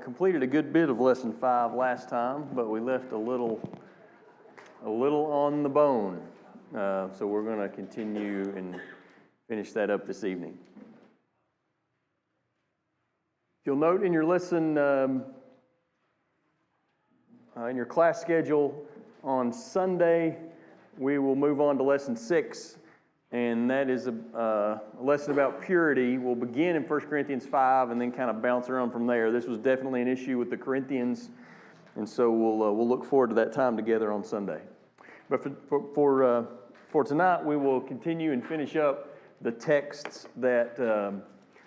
completed a good bit of lesson 5 last time, but we left a little on the bone. So we're going to continue and finish that up this evening. You'll note in your lesson, in your class schedule on Sunday, we will move on to lesson 6, and that is a lesson about purity. We'll begin in 1 Corinthians 5 and then kind of bounce around from there. This was definitely an issue with the Corinthians, and so we'll look forward to that time together on Sunday. But for tonight, we will continue and finish up the texts that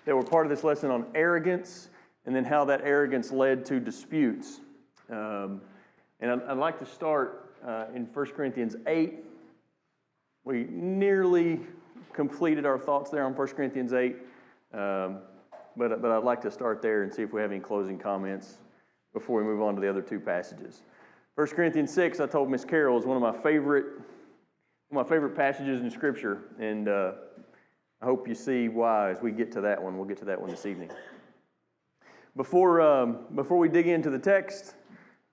were part of this lesson on arrogance, and then how that arrogance led to disputes. And I'd like to start in 1 Corinthians 8. We nearly completed our thoughts there on 1 Corinthians 8, but I'd like to start there and see if we have any closing comments before we move on to the other two passages. 1 Corinthians 6, I told Miss Carol, is one of my favorite passages in Scripture, and I hope you see why as we get to that one. We'll get to that one this evening. Before we dig into the text,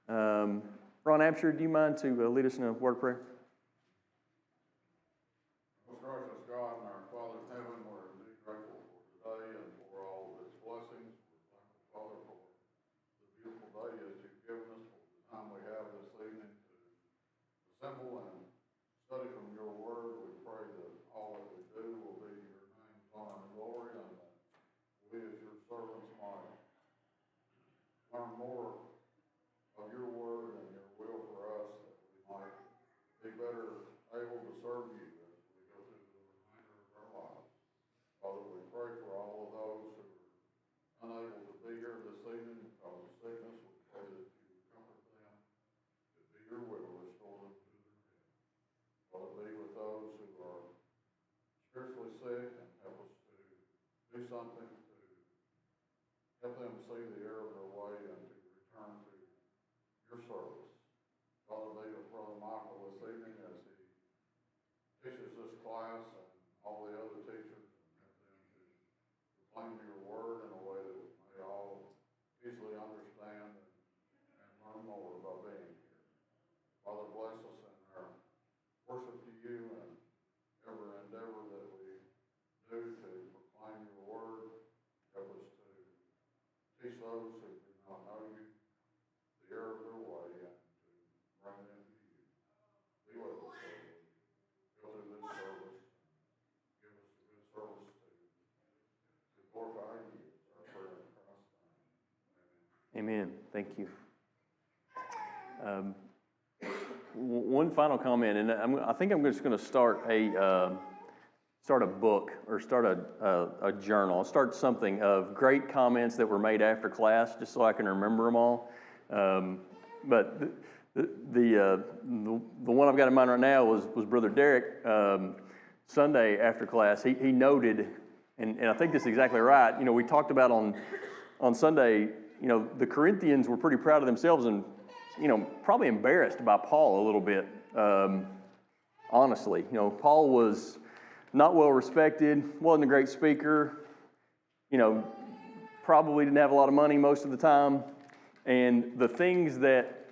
Ron Absher, do you mind to lead us in a word of prayer? Most gracious God and our Father in heaven, we're indeed grateful for today and for all of its blessings. We're thankful, Father, for the beautiful day that you've given us, for the time we have this evening to assemble and study from your word. We pray that all that we do will be your name's honor and glory, and that we as your servants might learn more of your word and your will for us, that we might be better able to serve you as we go through the remainder of our lives. Father, we pray for all of those who are unable to be here this evening because of sickness. We pray that you comfort them, that be your will, restore them to their health. Father, be with those who are spiritually sick and help us to do something to help them see the error of their way and to return to your service. Father, be with Brother Michael this evening as he teaches this class and all the other teachers, and help them to proclaim your word in a way that we may all easily understand and learn more by being here. Father, bless us in our worship to you and every endeavor that we do to proclaim your word. Help us to teach those who do not know you the error of their way and to bring them to you. Be with us, Lord. Go through this service and give us a good service to glorify you. Our prayer in Christ's name. Amen. Thank you. One final comment, and I think I'm just going to start a book or start a journal. I'll start something of great comments that were made after class, just so I can remember them all. But the one I've got in mind right now was Brother Derek. Sunday after class, he noted, and I think this is exactly right. You know, we talked about on Sunday. You know, the Corinthians were pretty proud of themselves and, you know, probably embarrassed by Paul a little bit. Honestly, you know, Paul was not well respected, wasn't a great speaker, you know, probably didn't have a lot of money most of the time, and the things that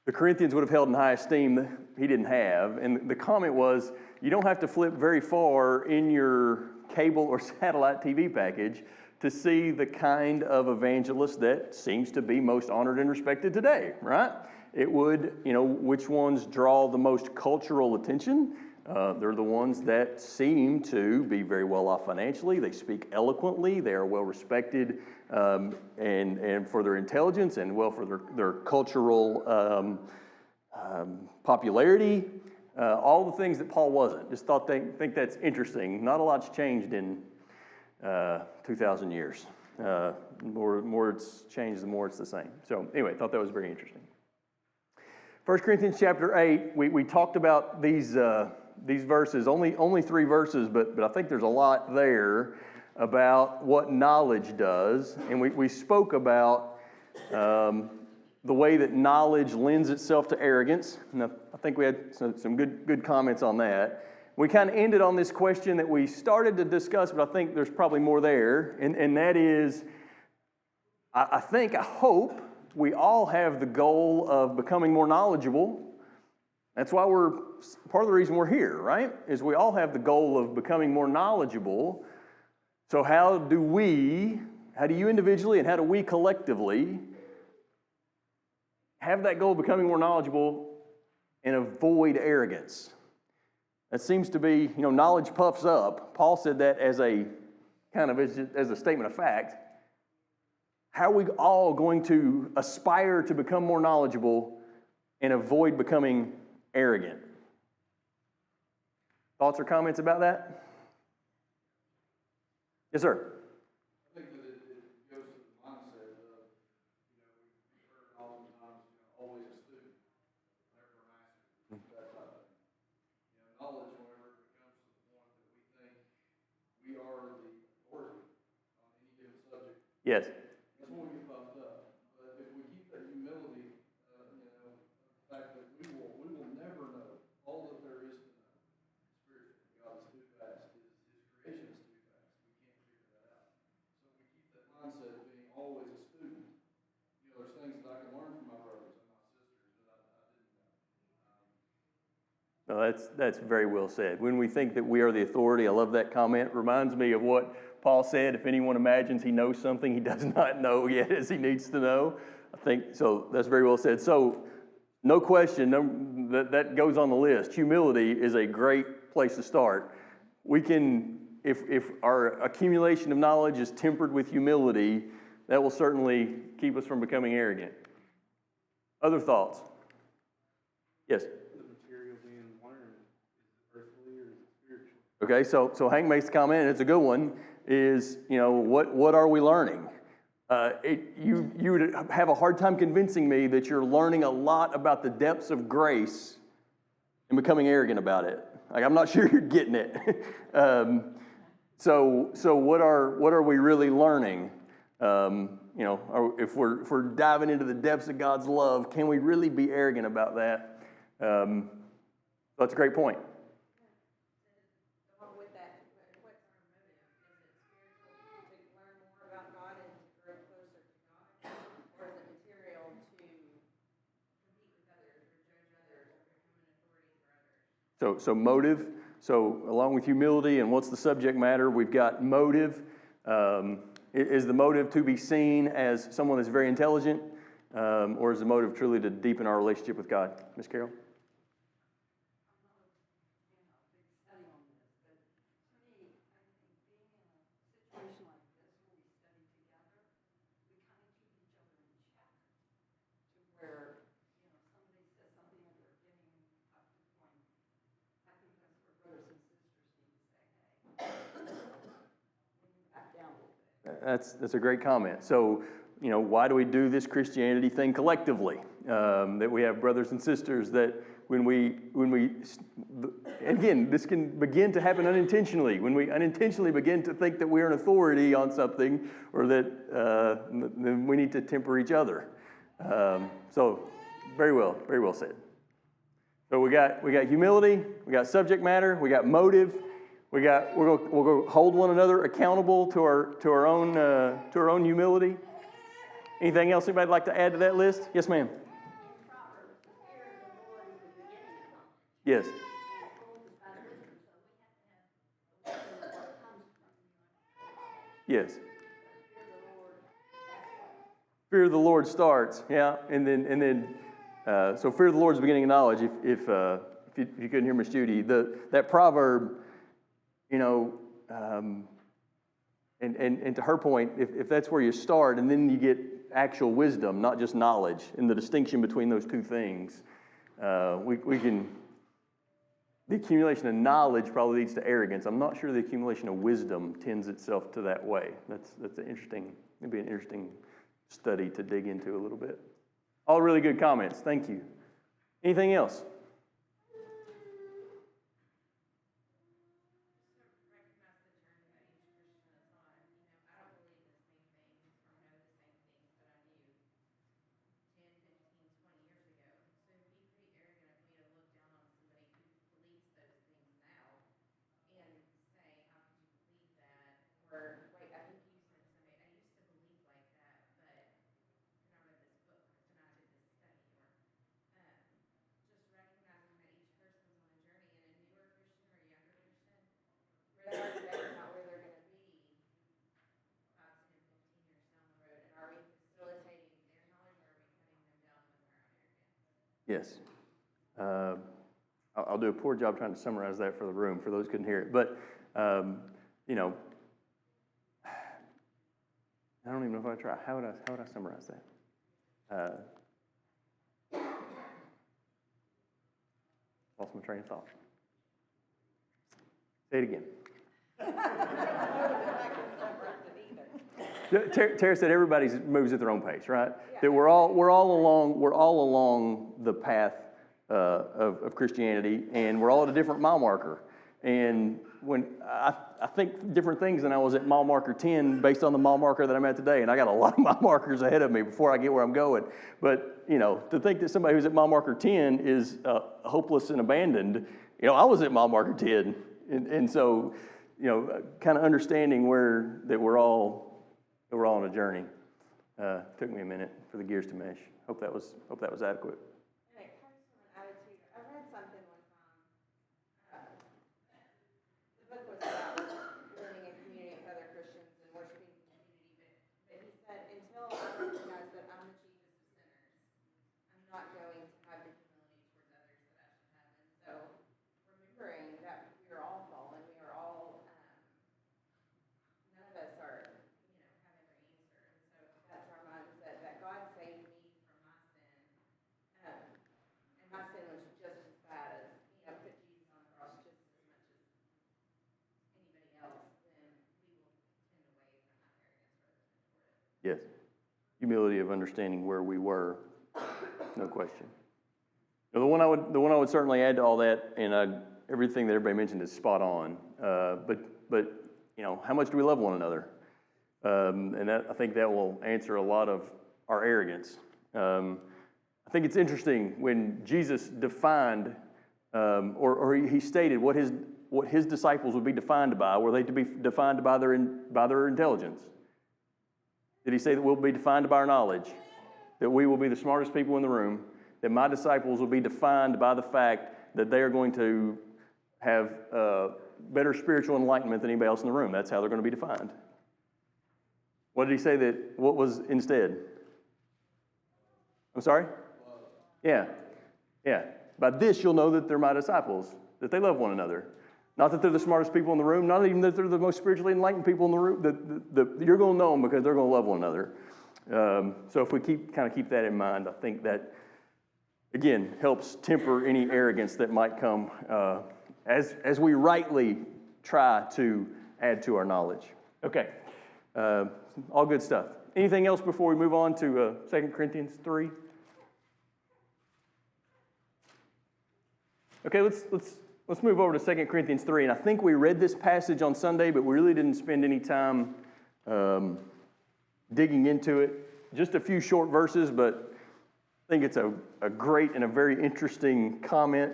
the Corinthians would have held in high esteem, he didn't have. And the comment was, you don't have to flip very far in your cable or satellite TV package to see the kind of evangelist that seems to be most honored and respected today, right? It would, you know, which ones draw the most cultural attention? They're the ones that seem to be very well off financially. They speak eloquently. They are well respected and for their intelligence and well for their cultural popularity. All the things that Paul wasn't. Just think that's interesting. Not a lot's changed in 2,000 years. The more it's changed, the more it's the same. So anyway, thought that was very interesting. 1 Corinthians chapter 8, we talked about these verses, only 3 verses, but I think there's a lot there about what knowledge does. And we spoke about the way that knowledge lends itself to arrogance. And I think we had some good comments on that. We kind of ended on this question that we started to discuss, but I think there's probably more there, and that is, I hope we all have the goal of becoming more knowledgeable. That's why part of the reason we're here, right? Is we all have the goal of becoming more knowledgeable. So how do you individually and how do we collectively have that goal of becoming more knowledgeable and avoid arrogance? That seems to be, knowledge puffs up. Paul said that as a statement of fact. How are we all going to aspire to become more knowledgeable and avoid becoming arrogant? Thoughts or comments about that? Yes, sir. I think that it goes to the mindset of, we've heard oftentimes, always a student, never a master, that type of thing. Knowledge, whenever it becomes to the point that we think we are the authority on any given subject, Yes. that's when we get puffed up. But if we keep that humility, the fact that we will never know all that there is to know spiritually. God is too vast. His creation is too vast. We can't figure that out. So if we keep that mindset of being always a student, there's things that I can learn from my brothers and my sisters that I didn't know. No, that's very well said. When we think that we are the authority, I love that comment. Reminds me of what Paul said, if anyone imagines he knows something he does not know yet as he needs to know. I think, so that's very well said. So, no question, that goes on the list. Humility is a great place to start. We can, if our accumulation of knowledge is tempered with humility, that will certainly keep us from becoming arrogant. Other thoughts? Yes? The material being learned, is it earthly or is it spiritual? Okay, so Hank makes the comment, and it's a good one, is, what are we learning? You would have a hard time convincing me that you're learning a lot about the depths of grace and becoming arrogant about it. Like, I'm not sure you're getting it. So what are we really learning? If we're diving into the depths of God's love, can we really be arrogant about that? That's a great point. Along with that, what's our motive? Is it spiritual to learn more about God and to grow closer to God? Or is it material to compete with others or judge others or become an authority for others? So motive. So along with humility and what's the subject matter, we've got motive. Is the motive to be seen as someone that's very intelligent, or is the motive truly to deepen our relationship with God? Ms. Carroll? That's a great comment. So, why do we do this Christianity thing collectively? That we have brothers and sisters that when we, again, this can begin to happen unintentionally. When we unintentionally begin to think that we're an authority on something, or that then we need to temper each other. So, very well said. So we got humility, we got subject matter, we got motive. We'll go hold one another accountable to our own humility. Anything else anybody like to add to that list? Yes, ma'am. Yes. Yes. Fear of the Lord starts, yeah, and then so fear of the Lord is the beginning of knowledge. If you couldn't hear Miss Judy, that proverb. And to her point, if that's where you start, and then you get actual wisdom, not just knowledge, and the distinction between those two things, we can. The accumulation of knowledge probably leads to arrogance. I'm not sure the accumulation of wisdom tends itself to that way. That's an interesting. It'd be an interesting study to dig into a little bit. All really good comments. Thank you. Anything else? Yes. I'll do a poor job trying to summarize that for the room, for those who couldn't hear it. But, you know, I don't even know if I try. How would I summarize that? Lost my train of thought. Say it again. Tara said everybody moves at their own pace, right? Yeah. That we're all along the path of Christianity, and we're all at a different mile marker. And when I think different things than I was at mile marker 10 based on the mile marker that I'm at today, and I got a lot of mile markers ahead of me before I get where I'm going. But you know, to think that somebody who's at mile marker 10 is hopeless and abandoned, you know, I was at mile marker 10, and so you know, kind of understanding that we're all on a journey. Took me a minute for the gears to mesh. Hope that was adequate. And it comes from an attitude. I read something one time. The book was about living in community with other Christians and worshiping in community, but he said, until I recognize that I'm the chiefest of sinners, I'm not going to have the humility towards others that I should have. And so, remembering that we are all fallen, we are all, none of us are, have every answer. And so, that's our mindset that God saved me from my sin. And my sin was just as bad as, put Jesus on the cross just as much as anybody else, then we will tend away from that arrogance rather than toward it. Yes. Humility of understanding where we were, no question. Now, the one I would certainly add to all that, and everything that everybody mentioned is spot on. But you know, how much do we love one another? And I think that will answer a lot of our arrogance. I think it's interesting when Jesus defined, or he stated what his disciples would be defined by. Were they to be defined by their intelligence? Did he say that we'll be defined by our knowledge? That we will be the smartest people in the room? That my disciples will be defined by the fact that they are going to have better spiritual enlightenment than anybody else in the room? That's how they're going to be defined. What did he say what was instead? I'm sorry? Yeah. By this you'll know that they're my disciples, that they love one another. Not that they're the smartest people in the room, not even that they're the most spiritually enlightened people in the room. You're going to know them because they're going to love one another. So if we keep that in mind, I think that, again, helps temper any arrogance that might come as we rightly try to add to our knowledge. Okay, all good stuff. Anything else before we move on to 2 Corinthians 3? Okay, let's move over to 2 Corinthians 3. And I think we read this passage on Sunday, but we really didn't spend any time digging into it. Just a few short verses, but I think it's a great and a very interesting comment.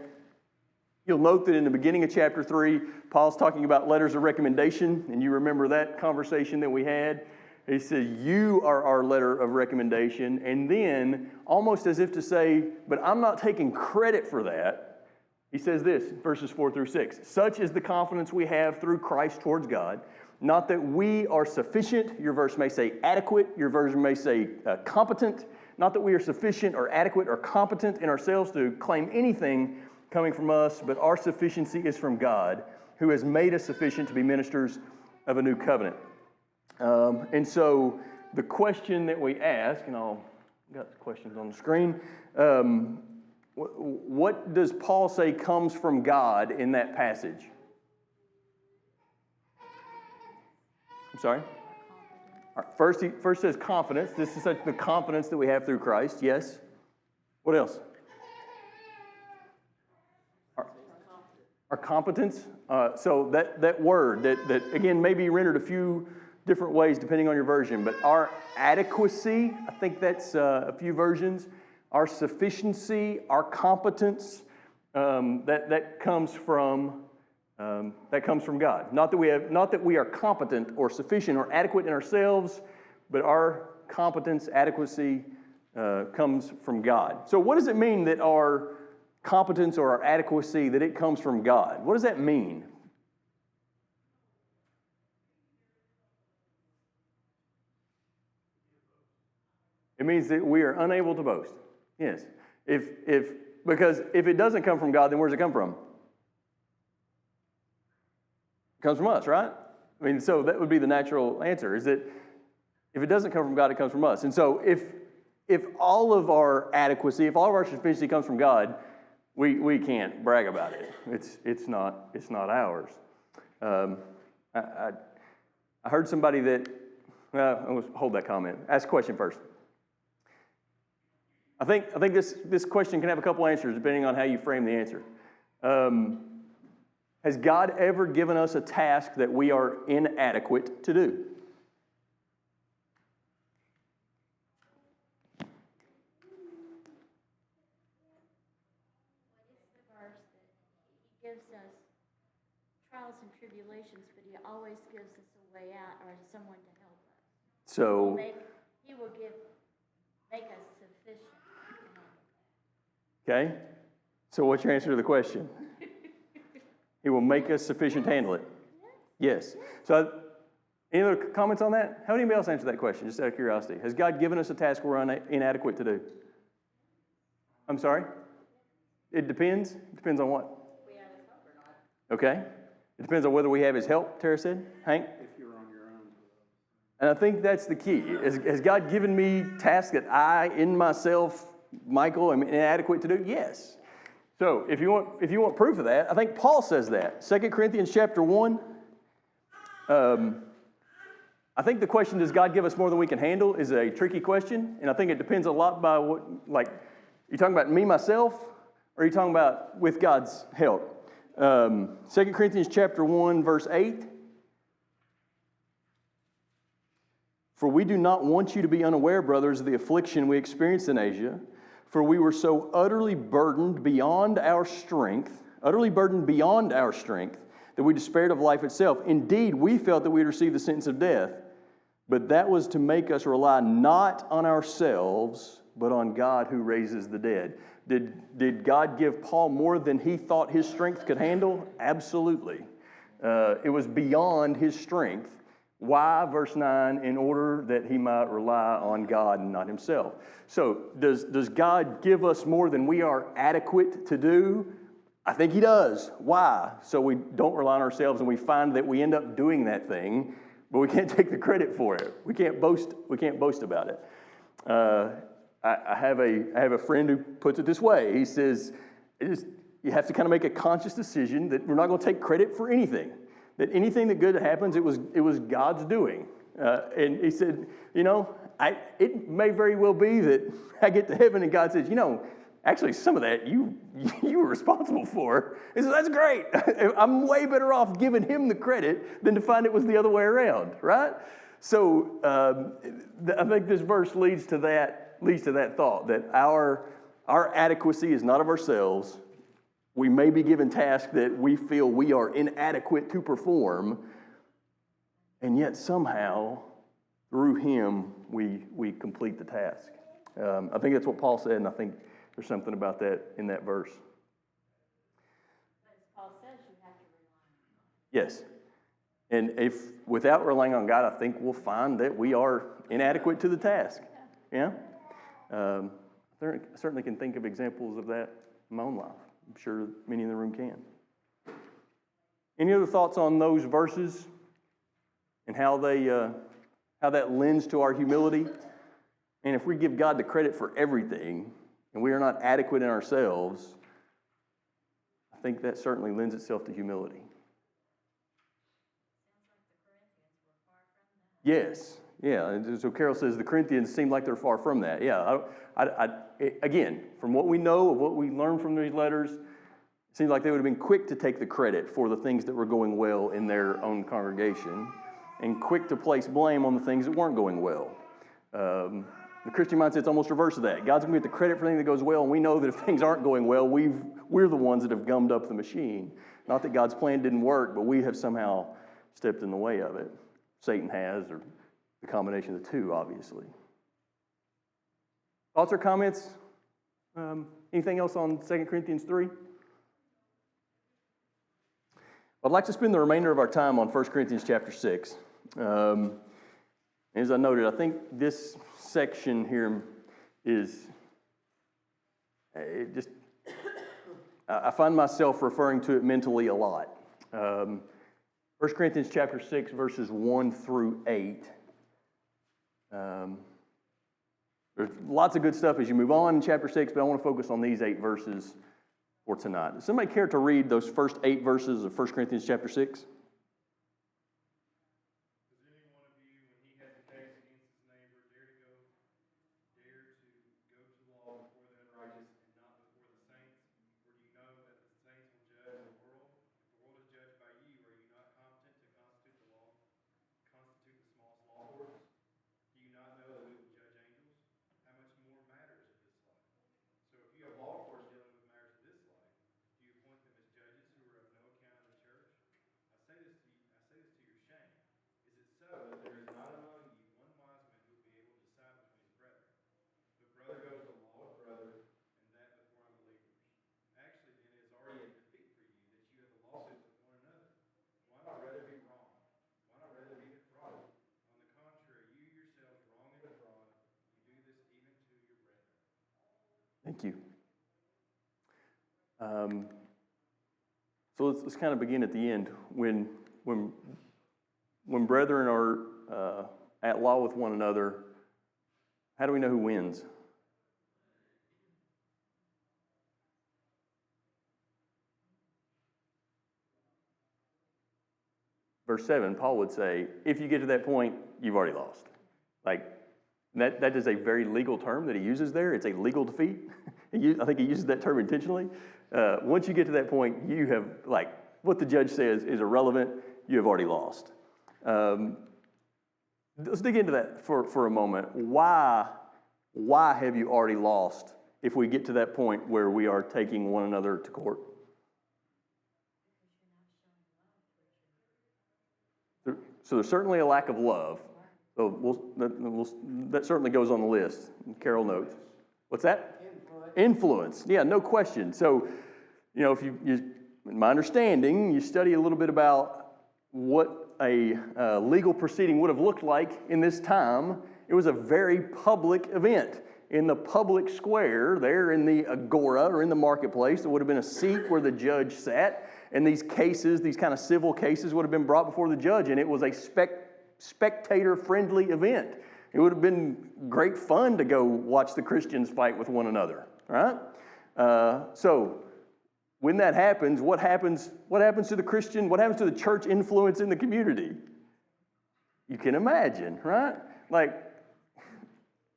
You'll note that in the beginning of chapter 3, Paul's talking about letters of recommendation, and you remember that conversation that we had. He says, you are our letter of recommendation, and then, almost as if to say, but I'm not taking credit for that, he says this, verses 4 through 6. Such is the confidence we have through Christ towards God, not that we are sufficient, your verse may say adequate, your version may say competent, not that we are sufficient or adequate or competent in ourselves to claim anything coming from us, but our sufficiency is from God, who has made us sufficient to be ministers of a new covenant. And so the question that we ask, and I've got questions on the screen, what does Paul say comes from God in that passage? I'm sorry? All right, first says confidence. This is the confidence that we have through Christ. Yes. What else? Our competence. So that word that again may be rendered a few different ways depending on your version, but our adequacy, I think that's a few versions. Our sufficiency, our competence, that comes from God. Not that we are competent or sufficient or adequate in ourselves, but our competence, adequacy comes from God. So what does it mean that our competence or our adequacy, that it comes from God? What does that mean? It means that we are unable to boast. Yes. If because if it doesn't come from God, then where does it come from? It comes from us, right? I mean, so that would be the natural answer, is that if it doesn't come from God, it comes from us. And so if all of our adequacy, if all of our sufficiency comes from God, we can't brag about it. It's not ours. I heard somebody that, I'll hold that comment. Ask a question first. I think this question can have a couple answers depending on how you frame the answer. Has God ever given us a task that we are inadequate to do? Gives us trials and tribulations, but he always gives us a way out or someone to help us. So He will make us sufficient. okay. So what's your answer to the question? He will make us sufficient to handle it. Yes. So any other comments on that? How would anybody else answer that question, just out of curiosity? Has God given us a task we're inadequate to do? I'm sorry? It depends? Depends on what? Okay. It depends on whether we have his help, Tara said. Hank? If you're on your own. And I think that's the key. Has God given me tasks that I, in myself, Michael, am inadequate to do? Yes. So if you want proof of that, I think Paul says that. 2 Corinthians chapter 1. I think the question, does God give us more than we can handle, is a tricky question. And I think it depends a lot by what, like, you talking about me, myself, or are you talking about with God's help? 2 Corinthians chapter 1, verse 8. For we do not want you to be unaware, brothers, of the affliction we experienced in Asia, for we were so utterly burdened beyond our strength, that we despaired of life itself. Indeed, we felt that we had received the sentence of death, but that was to make us rely not on ourselves, but on God who raises the dead. Did God give Paul more than he thought his strength could handle? Absolutely. It was beyond his strength. Why? Verse 9, in order that he might rely on God and not himself. So does God give us more than we are adequate to do? I think he does. Why? So we don't rely on ourselves and we find that we end up doing that thing, but we can't take the credit for it. We can't boast about it. I have a friend who puts it this way. He says, you have to kind of make a conscious decision that we're not going to take credit for anything. That anything that good happens, it was God's doing. And he said, it may very well be that I get to heaven and God says, actually some of that you were responsible for. He says, that's great. I'm way better off giving him the credit than to find it was the other way around, right? So I think this verse leads to that thought, that our adequacy is not of ourselves. We may be given tasks that we feel we are inadequate to perform, and yet somehow, through him, we complete the task. I think that's what Paul said, and I think there's something about that in that verse. But as Paul says, you have to rely on God. Yes. And if without relying on God, I think we'll find that we are inadequate to the task. Yeah? I certainly can think of examples of that in my own life. I'm sure many in the room can. Any other thoughts on those verses and how that lends to our humility? And if we give God the credit for everything and we are not adequate in ourselves, I think that certainly lends itself to humility. Yes. Yeah. And so Carol says the Corinthians seem like they're far from that. Yeah. Again, from what we know, of what we learned from these letters, it seems like they would have been quick to take the credit for the things that were going well in their own congregation and quick to place blame on the things that weren't going well. The Christian mindset's almost reverse of that. God's going to get the credit for anything that goes well, and we know that if things aren't going well, we're the ones that have gummed up the machine. Not that God's plan didn't work, but we have somehow stepped in the way of it. Satan has, or the combination of the two, obviously. Thoughts or comments? Anything else on 2 Corinthians 3? I'd like to spend the remainder of our time on 1 Corinthians chapter 6. As I noted, I think this section here is, it just I find myself referring to it mentally a lot. 1 Corinthians chapter 6, verses 1 through 8. There's lots of good stuff as you move on in chapter 6, but I want to focus on these 8 verses for tonight. Does somebody care to read those first 8 verses of 1 Corinthians chapter 6? Thank you. So let's kind of begin at the end. When brethren are at law with one another, how do we know who wins? Verse 7, Paul would say, if you get to that point, you've already lost. Like, that is a very legal term that he uses there. It's a legal defeat. I think he uses that term intentionally. Once you get to that point, you have, like, what the judge says is irrelevant. You have already lost. Let's dig into that for a moment. Why have you already lost if we get to that point where we are taking one another to court? So there's certainly a lack of love. So that certainly goes on the list. Carol notes. What's that? Influence. Yeah, no question. So, if you in my understanding, you study a little bit about what a legal proceeding would have looked like in this time. It was a very public event. In the public square, there in the agora or in the marketplace, there would have been a seat where the judge sat. And these cases, these kind of civil cases, would have been brought before the judge, and it was a spectator-friendly event. It would have been great fun to go watch the Christians fight with one another, right? So when that happens, what happens to the Christian? What happens to the church influence in the community? You can imagine, right? Like,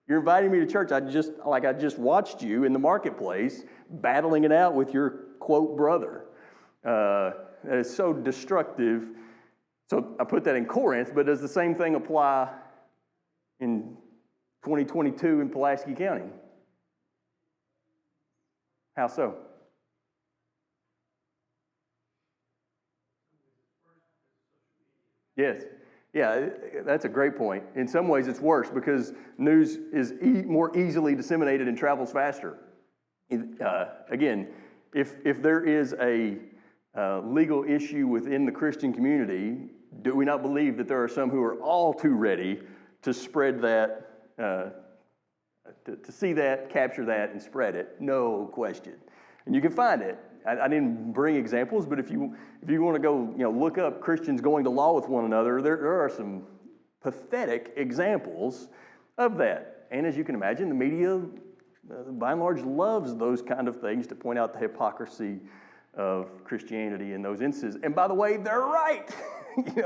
you're inviting me to church. I just watched you in the marketplace battling it out with your quote brother. That is so destructive. So I put that in Corinth, but does the same thing apply in 2022 in Pulaski County? How so? Yes. Yeah, that's a great point. In some ways, it's worse because news is more easily disseminated and travels faster. Again, if there is a legal issue within the Christian community, do we not believe that there are some who are all too ready to spread that, to see that, capture that, and spread it? No question. And you can find it. I didn't bring examples, but if you want to go, look up Christians going to law with one another, there are some pathetic examples of that. And as you can imagine, the media, by and large, loves those kind of things to point out the hypocrisy of Christianity in those instances. And by the way, they're right. It's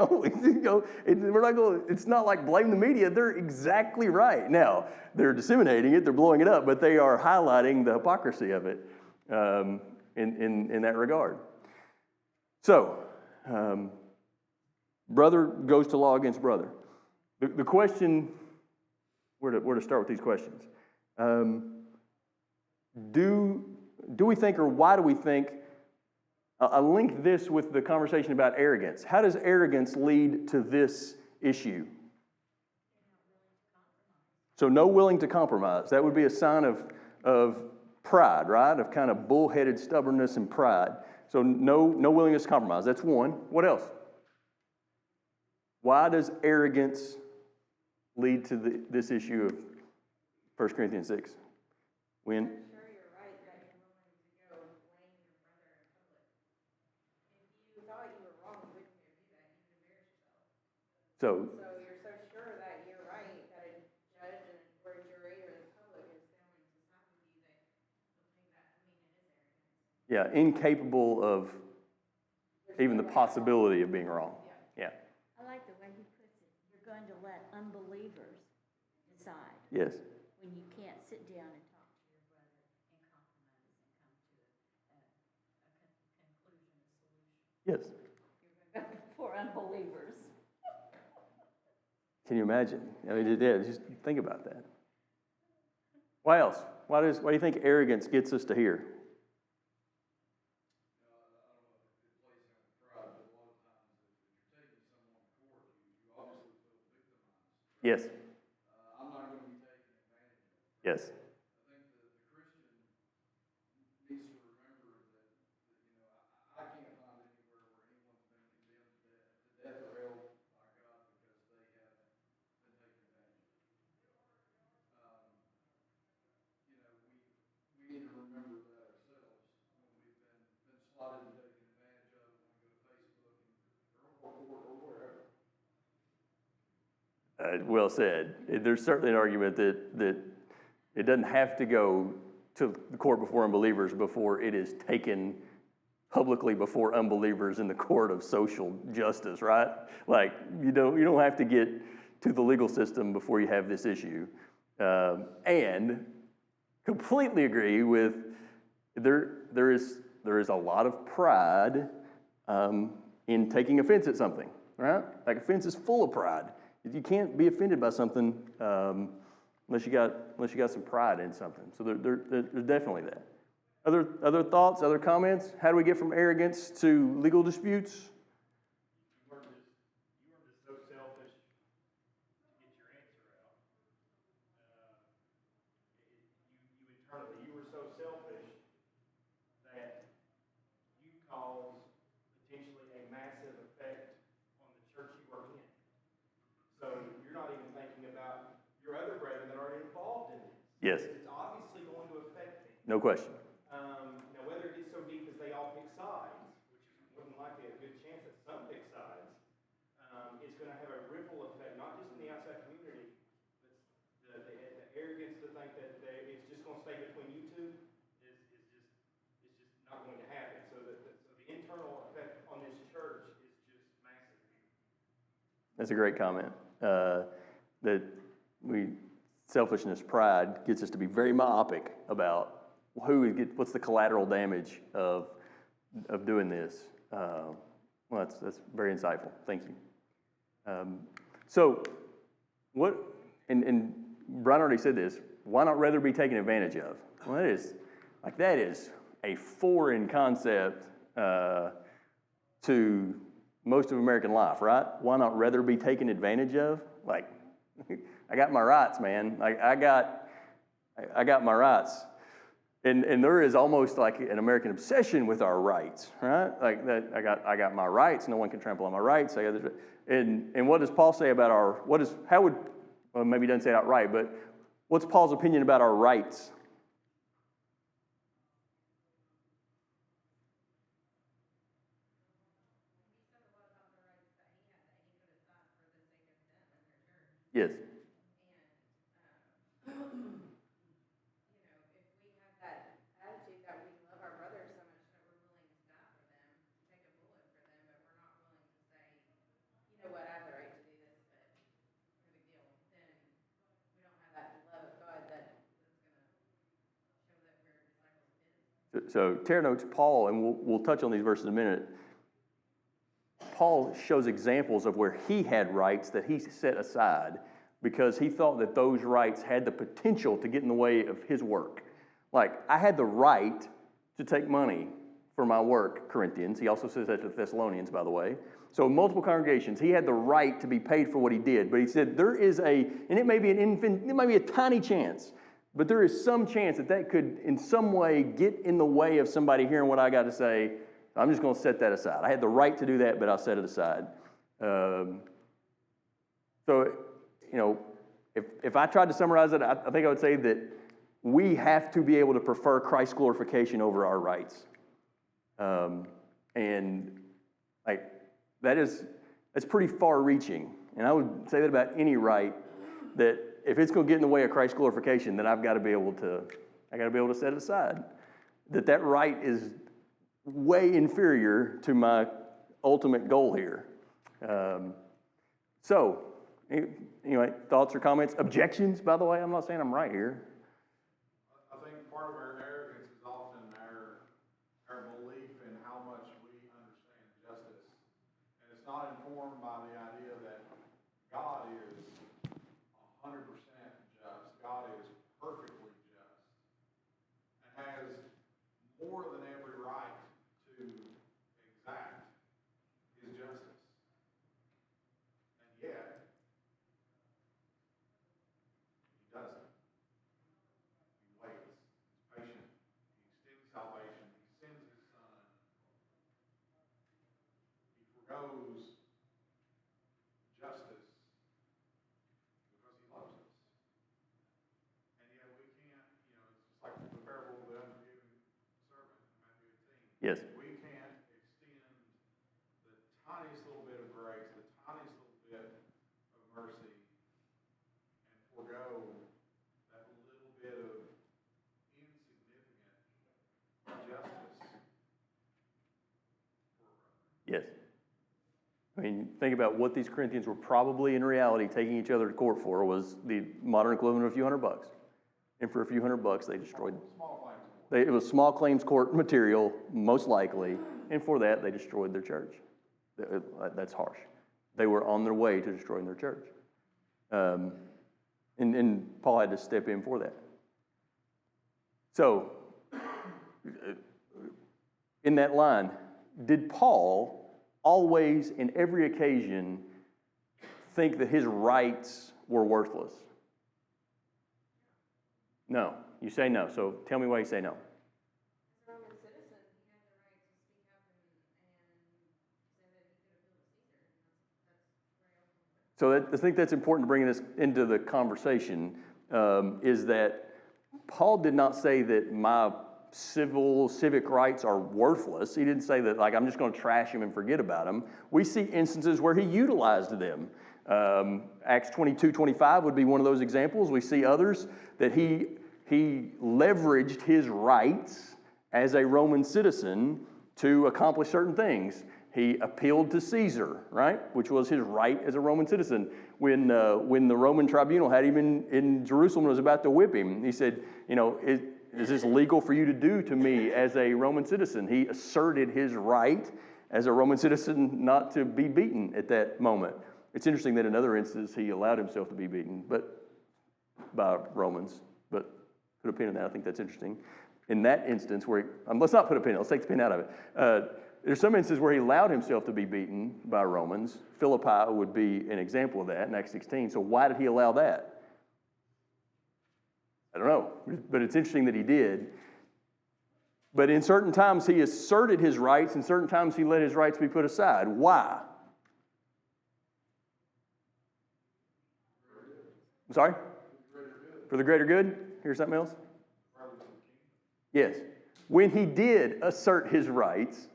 not like blame the media. They're exactly right. Now, they're disseminating it, they're blowing it up, but they are highlighting the hypocrisy of it in that regard. So, brother goes to law against brother. The question, where to start with these questions? Do we think, or why do we think? I link this with the conversation about arrogance. How does arrogance lead to this issue? So no willing to compromise. That would be a sign of pride, right? Of kind of bullheaded stubbornness and pride. So no willingness to compromise. That's one. What else? Why does arrogance lead to this issue of 1 Corinthians 6? When? I'm sure you're right that you're willing to go and blame your brother So, So you're so sure that you're right, that a judge and or a jury or the public is going to side with you, that they'll take that, I mean, it is arrogance. yeah, incapable of even the possibility of being wrong. Yeah. I like the way he puts it. You're going to let unbelievers decide Yes. when you can't sit down and talk to your brother and compromise and come to a conclusion, a solution. Yes. You're going to go for unbelievers. Can you imagine? I mean, yeah, just think about that. Why else? Why do you think arrogance gets us to here? Yes. I'm not going to be taken advantage of. Yes. I think the Christian needs to remember that I can't find anywhere where anyone's been condemned to death or hell by God because they have been taken advantage of. We need to remember that ourselves when we've been slotted and taken advantage of when we go to Facebook or wherever. Well said. There's certainly an argument that it doesn't have to go to the court before unbelievers before it is taken publicly before unbelievers in the court of social justice, right? Like you don't have to get to the legal system before you have this issue. And completely agree with there is a lot of pride in taking offense at something, right? Like offense is full of pride. You can't be offended by something unless you got some pride in something. So there's definitely that. Other thoughts, other comments? How do we get from arrogance to legal disputes? You weren't just so selfish to get your answer out. You were so selfish that you caused potentially a massive effect on the church you are in. So you're not even thinking about your other brethren that are involved in this. Yes. It's obviously going to affect them. No question. Now, whether it gets so deep as they all pick sides, which is more than likely a good chance that some pick sides, it's going to have a ripple effect, not just in the outside community, but the arrogance to think that it's just going to stay between you two is just not going to happen. So the internal effect on this church is just massive. That's a great comment. That selfishness, pride gets us to be very myopic about what's the collateral damage of doing this. Well, that's very insightful. Thank you. So, what? And Brian already said this. Why not rather be taken advantage of? Well, that is a foreign concept to most of American life, right? Why not rather be taken advantage of? Like, I got my rights, man. Like I got my rights. And there is almost like an American obsession with our rights, right? Like that I got my rights, no one can trample on my rights. And what does Paul say about well, maybe he doesn't say it outright, but what's Paul's opinion about our rights? Yes. And, if we have that attitude that we love our brothers so much that we're willing to die for them, take a bullet for them, but we're not willing to say, you know what, I have the right to do this, but no big deal, then we don't have that love of God that's going to show that we're disciples of His. So Tara notes Paul, and we'll touch on these verses in a minute. Paul shows examples of where he had rights that he set aside because he thought that those rights had the potential to get in the way of his work. Like, I had the right to take money for my work, Corinthians. He also says that to the Thessalonians, by the way. So multiple congregations, he had the right to be paid for what he did. But he said there is and it may be it might be a tiny chance, but there is some chance that could in some way get in the way of somebody hearing what I got to say. I'm just going to set that aside. I had the right to do that, but I'll set it aside. So, if I tried to summarize it, I think I would say that we have to be able to prefer Christ's glorification over our rights. And like that's pretty far-reaching. and I would say that about any right, that if it's going to get in the way of Christ's glorification, then I got to be able to set it aside. That right is way inferior to my ultimate goal here. So, anyway, thoughts or comments? Objections, by the way? I'm not saying I'm right here. I think part of our arrogance is often our belief in how much we understand justice. And it's not informed by the idea that God is 100% just. God is perfectly just and has more than every right to exact his justice. And yet, he doesn't. He waits. He's patient. He extends salvation. He sends his son. He forgoes justice because he loves us. And yet we can't, it's just like the parable of the unforgiving servant in Matthew 18. Yes. We can't extend the tiniest little bit of grace, the tiniest little bit of mercy, and forego that little bit of insignificant justice for a brother. Yes. I mean, think about what these Corinthians were probably in reality taking each other to court for was the modern equivalent of a few $100. And for a few $100, they destroyed. Small claims. It was small claims court material, most likely, and for that, they destroyed their church. That's harsh. They were on their way to destroying their church. And Paul had to step in for that. So, in that line, did Paul always, in every occasion, think that his rights were worthless? No. You say no. So tell me why you say no. As a Roman citizen, he had the right to speak up and say that he could appeal to Caesar. That's very open. So I think that's important to bring this into the conversation, is that Paul did not say that my civic rights are worthless. He didn't say that, like, I'm just going to trash them and forget about them. We see instances where he utilized them. Acts 22:25 would be one of those examples. We see others that he leveraged his rights as a Roman citizen to accomplish certain things. He appealed to Caesar, right, which was his right as a Roman citizen. When the Roman tribunal had him in Jerusalem and was about to whip him, he said, is this legal for you to do to me as a Roman citizen? He asserted his right as a Roman citizen not to be beaten at that moment. It's interesting that in other instances he allowed himself to be beaten, but by Romans. But put a pin in that. I think that's interesting. In that instance let's not put a pin in it. Let's take the pin out of it. There's some instances where he allowed himself to be beaten by Romans. Philippi would be an example of that in Acts 16. So why did he allow that? I don't know, but it's interesting that he did. But in certain times he asserted his rights, and certain times he let his rights be put aside. Why? I'm sorry? For the greater good? Here's something else? Yes. When he did assert his rights,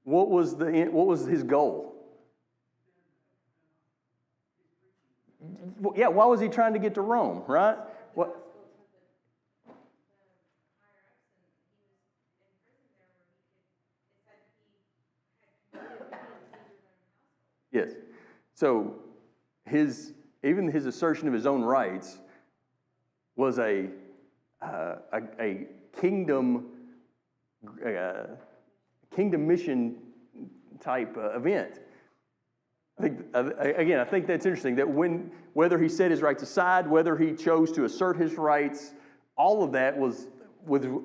what was his goal? Yeah, why was he trying to get to Rome, right? What? Yes. So even his assertion of his own rights was a kingdom mission type event. I think that's interesting. That whether he set his rights aside, whether he chose to assert his rights, all of that was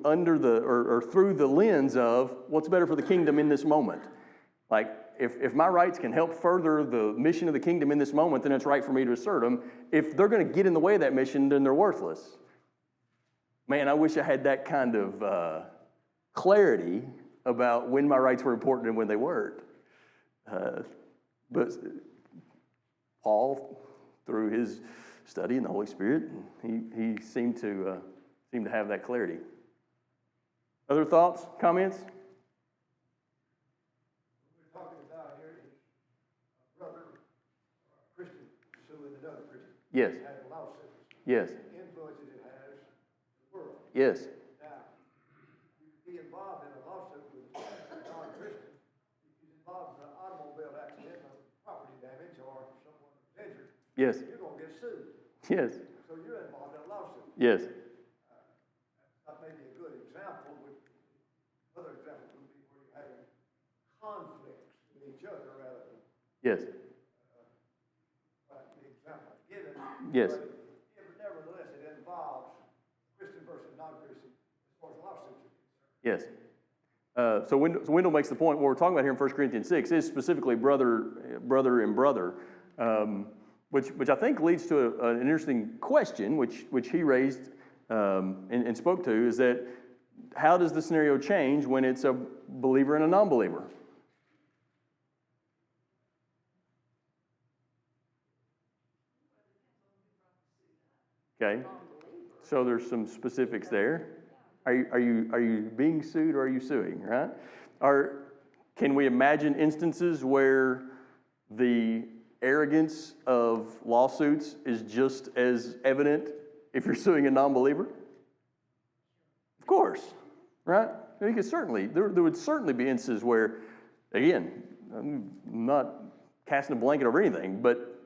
under or through the lens of what's better for the kingdom in this moment. Like, if my rights can help further the mission of the kingdom in this moment, then it's right for me to assert them. If they're going to get in the way of that mission, then they're worthless. Man, I wish I had that kind of clarity about when my rights were important and when they weren't. But Paul, through his study in the Holy Spirit, he seemed to have that clarity. Other thoughts, comments? What we're talking about here is a brother, or a Yes. Having lawsuits, Yes. influences it has in the world. Yes. Now, you could be involved in a lawsuit with a non-Christian, if you're involved in an automobile accident or property damage or someone was injured, Yes. you're gonna get sued. Yes. So you're involved in a lawsuit. Yes. That may be a good example. Other example would be where you're having conflicts with each other rather than Yes. like the example I've given. Yes. But nevertheless, it involves Christian versus non-Christian as far as lawsuits are concerned. Yes. So Wendell makes the point, what we're talking about here in 1 Corinthians 6 is specifically brother and brother, which I think leads to an interesting question, which he raised and spoke to, is that how does the scenario change when it's a believer and a non-believer? Okay, so there's some specifics there. Are you being sued or are you suing, right? Can we imagine instances where the arrogance of lawsuits is just as evident if you're suing a non-believer? Of course, right? There would certainly be instances where, again, I'm not casting a blanket over anything, but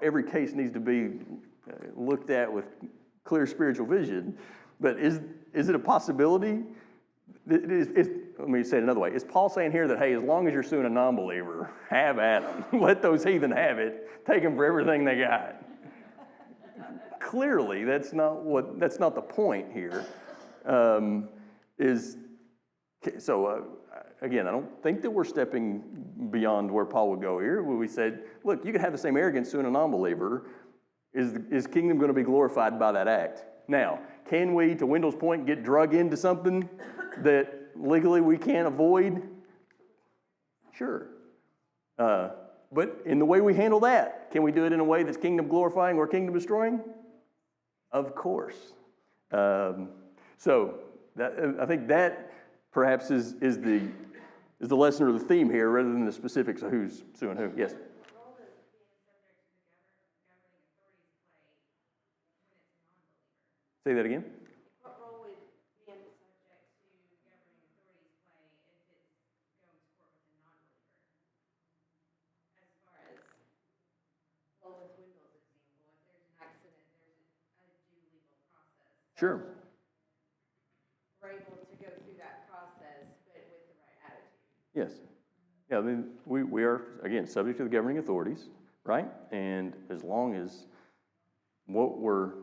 every case needs to be looked at with clear spiritual vision. But is it a possibility? Let me say it another way. Is Paul saying here that, hey, as long as you're suing a non-believer, have at them. Let those heathen have it. Take them for everything they got. Clearly, that's not the point here. Again, I don't think that we're stepping beyond where Paul would go here, where we said, look, you can have the same arrogance suing a non-believer. Is kingdom going to be glorified by that act? Now, can we, to Wendell's point, get drug into something that legally we can't avoid? Sure. But in the way we handle that, can we do it in a way that's kingdom glorifying or kingdom destroying? Of course. I think that perhaps is the lesson or the theme here, rather than the specifics of who's suing who. Yes. Say that again. What role would being subject to governing authorities play if it's going to court with a non-believer? As far as, well, with Wendell's example, if there's an accident, there's a due legal process. Sure. We're able to go through that process, but with the right attitude. Yes. Yeah, I mean, we are, again, subject to the governing authorities, right? And as long as what we're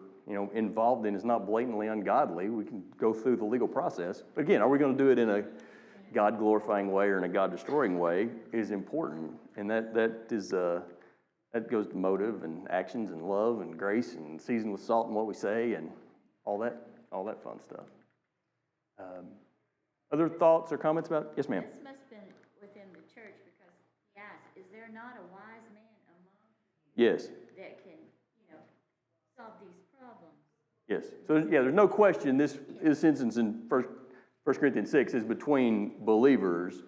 involved in is not blatantly ungodly, we can go through the legal process. But again, are we going to do it in a God-glorifying way or in a God-destroying way is important. And that goes to motive and actions and love and grace and seasoned with salt in what we say and all that fun stuff. Other thoughts or comments about? Yes, ma'am. This must have been within the church, because he asked, is there not a wise man among you Yes. that can, solve these problems? Yes. So, yeah, there's no question this instance in 1 Corinthians 6 is between believers.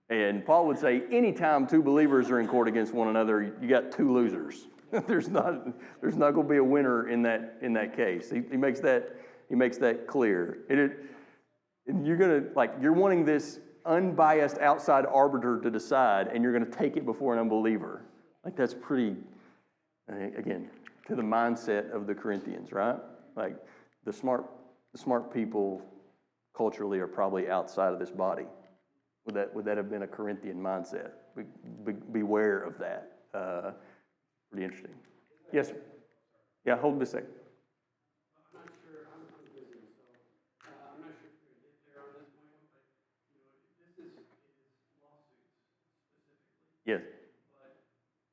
And Paul would say anytime two believers are in court against one another, you got two losers. There's not going to be a winner in that case. He makes that clear. And you're wanting this unbiased outside arbiter to decide, and you're going to take it before an unbeliever. Like, that's pretty, again, to the mindset of the Corinthians, right? Like, the smart people culturally are probably outside of this body. Would that have been a Corinthian mindset? Beware of that. Pretty interesting. Yes, sir. Yeah, hold this a second. I'm not sure, I'm busy, so I'm not sure if we're going to get there on this point, but, this is lawsuits specifically. Yes. But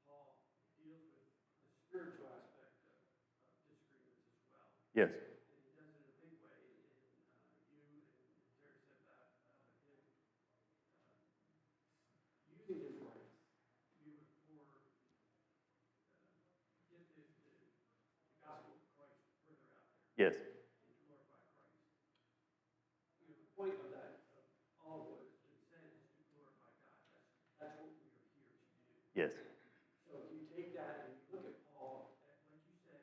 Paul deals with the spiritual aspect of disagreements as well. Yes. And he does it in a big way in you, and Terry said that, him using his rights for get the gospel of Christ further out there. Yes. And glorify Christ. The point of that, of all what has been said, is to glorify God. That's what we are here to do. Yes. So if you take that and you look at Paul, like you said,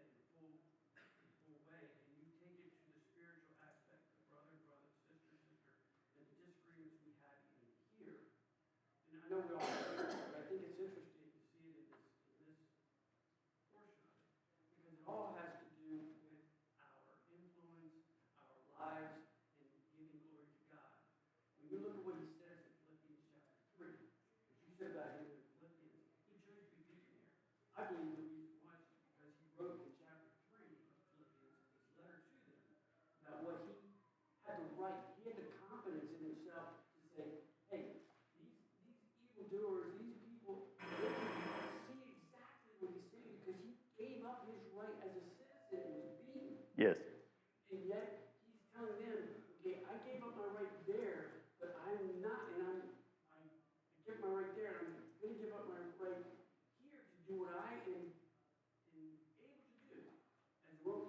I believe the reason was because he wrote in chapter 3 of Philippians, his letter to them, that what he had the right, he had the confidence in himself to say, hey, these evildoers, these people, they can see exactly what he's saying because he gave up his right as a citizen and was beaten. Yes. And yet he's telling them, okay, I gave up my right there, but I'm not, and I give my right there, and I'm going to give up my right here to do what I am able to do.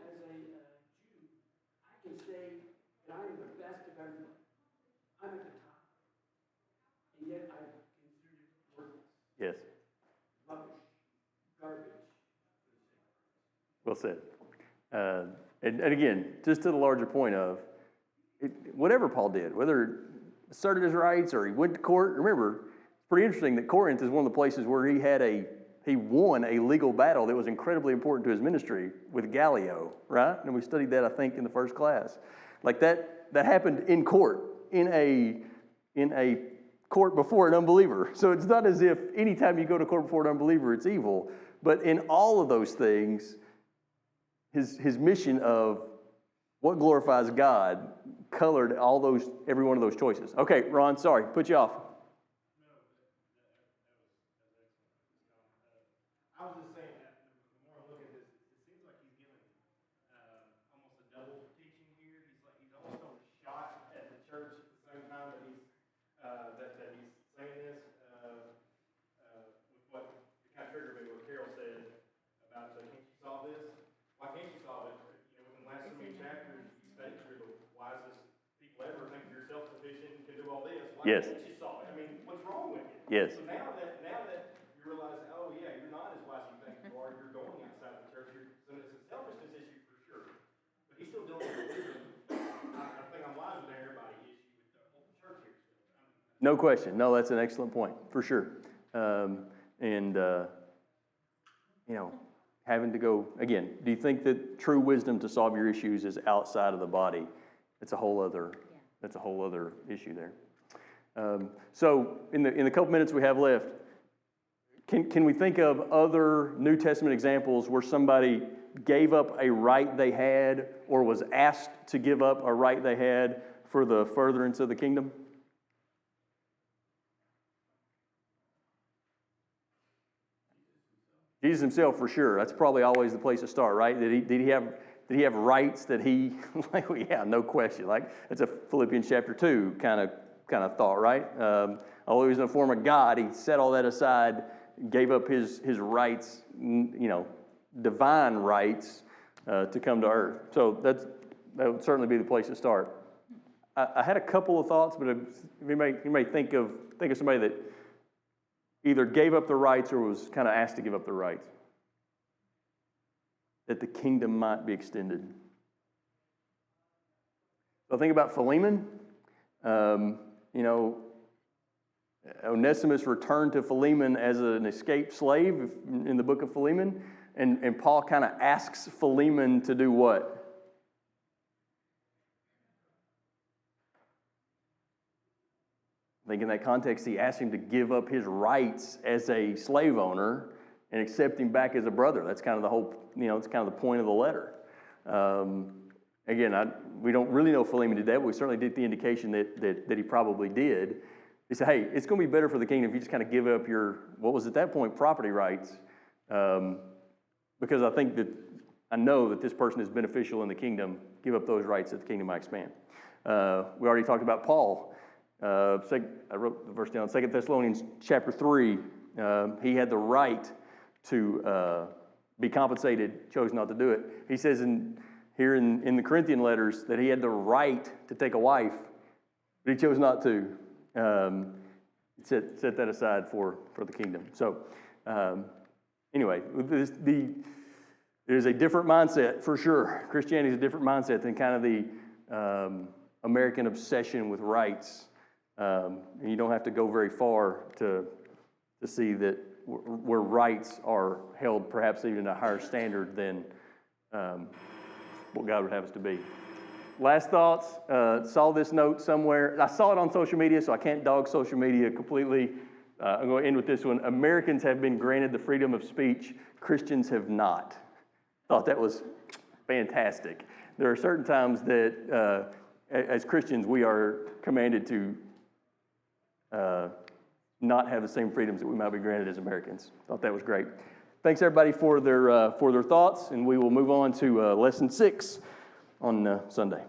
As a Jew, I can say that I'm the best of everybody. I'm at the top. And yet I consider it worthless, Yes. rubbish, garbage. Well said. And again, just to the larger point of whatever Paul did, whether he asserted his rights or he went to court. Remember, it's pretty interesting that Corinth is one of the places where he won a legal battle that was incredibly important to his ministry with Gallio, right? And we studied that, I think, in the first class. Like that happened in court, in a court before an unbeliever. So it's not as if anytime you go to court before an unbeliever, it's evil. But in all of those things, his mission of what glorifies God colored every one of those choices. Okay, Ron, sorry, put you off. I was just saying that the more I look at this, it seems like he's given almost a double teaching here. He's almost throwing a shot at the church at the same time that he's saying this. With what it kind of triggered me what Carol said about can't you solve this? Why can't you solve it? Within the last so many chapters, you study through the wisest people ever. Think you're self-sufficient and can do all this. Why Yes. can't you solve it? I mean, what's wrong with you? Yes. So now that you realize, oh yeah, you're not as wise as you think you are. You're going outside the church. So it's a selfishness issue for sure. But he's still dealing with wisdom. I think I'm wiser than everybody issue with the whole church here. No question. No, that's an excellent point, for sure. Having to go, again, do you think that true wisdom to solve your issues is outside of the body? That's a whole other issue there. So in the couple minutes we have left, can we think of other New Testament examples where somebody gave up a right they had or was asked to give up a right they had for the furtherance of the kingdom? Jesus himself, for sure. That's probably always the place to start, right? Did he have rights that he, no question. Like, it's a Philippians chapter 2 kind of thought, right? Although he was in the form of God, he set all that aside, gave up his rights, divine rights to come to earth. So that would certainly be the place to start. I had a couple of thoughts, but you may think of somebody that either gave up the rights or was kind of asked to give up the rights, that the kingdom might be extended. So think about Philemon. Onesimus returned to Philemon as an escaped slave in the book of Philemon, and Paul kind of asks Philemon to do what? I think in that context, he asked him to give up his rights as a slave owner and accept him back as a brother. That's kind of the whole, it's kind of the point of the letter. We don't really know if Philemon did that, but we certainly did the indication that he probably did. He said, hey, it's going to be better for the kingdom if you just kind of give up your, what was at that point, property rights, because I know that this person is beneficial in the kingdom. Give up those rights that the kingdom might expand. We already talked about Paul. I wrote the verse down, 2 Thessalonians chapter 3. He had the right to be compensated, chose not to do it. He says here in the Corinthian letters that he had the right to take a wife, but he chose not to. Set that aside for the kingdom. So anyway, there's a different mindset for sure. Christianity is a different mindset than kind of the American obsession with rights. And you don't have to go very far to see that where rights are held perhaps even a higher standard than what God would have us to be. Last thoughts, saw this note somewhere. I saw it on social media, so I can't dog social media completely. I'm going to end with this one. Americans have been granted the freedom of speech. Christians have not. Thought that was fantastic. There are certain times that, as Christians, we are commanded to not have the same freedoms that we might be granted as Americans. Thought that was great. Thanks everybody for their thoughts, and we will move on to lesson 6 on Sunday.